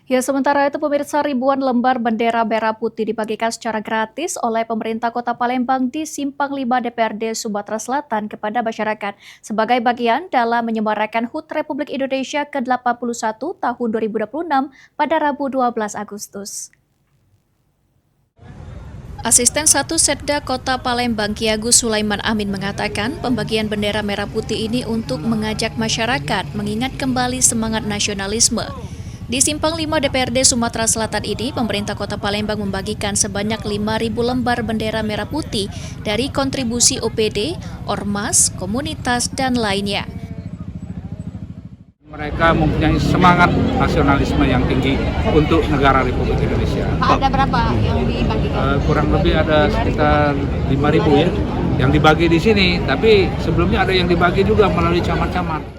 Ya, sementara itu pemirsa ribuan lembar bendera merah putih dibagikan secara gratis oleh pemerintah Kota Palembang di Simpang 5 DPRD Sumatera Selatan kepada masyarakat sebagai bagian dalam menyemarakan HUT Republik Indonesia ke-81 tahun 2026 pada Rabu 12 Agustus. Asisten 1 Setda Kota Palembang Kiagus Sulaiman Amin mengatakan pembagian bendera merah putih ini untuk mengajak masyarakat mengingat kembali semangat nasionalisme. Di Simpang 5 DPRD Sumatera Selatan ini, pemerintah Kota Palembang membagikan sebanyak 5.000 lembar bendera merah putih dari kontribusi OPD, Ormas, komunitas, dan lainnya. Mereka mempunyai semangat nasionalisme yang tinggi untuk negara Republik Indonesia. Ada berapa yang dibagikan? Kurang lebih ada sekitar 5.000 ya yang dibagi di sini, tapi sebelumnya ada yang dibagi juga melalui camat-camat.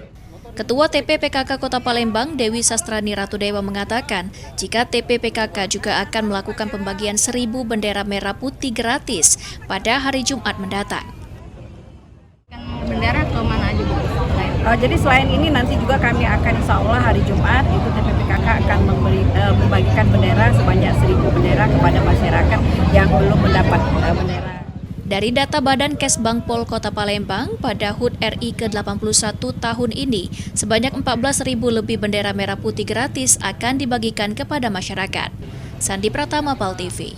Ketua TPPKK Kota Palembang, Dewi Sastrani Ratudewa mengatakan, jika TPPKK juga akan melakukan pembagian 1.000 bendera merah putih gratis pada hari Jumat mendatang. Bendera ke mana aja, Bu? Jadi selain ini nanti juga kami akan insya Allah hari Jumat itu TPPKK akan membagikan bendera sebanyak 1.000 bendera kepada masyarakat yang belum mendapat bendera. Dari data Badan Kesbangpol Kota Palembang, pada HUT RI ke-81 tahun ini, sebanyak 14.000 lebih bendera merah putih gratis akan dibagikan kepada masyarakat. Sandi Pratama, PAL TV.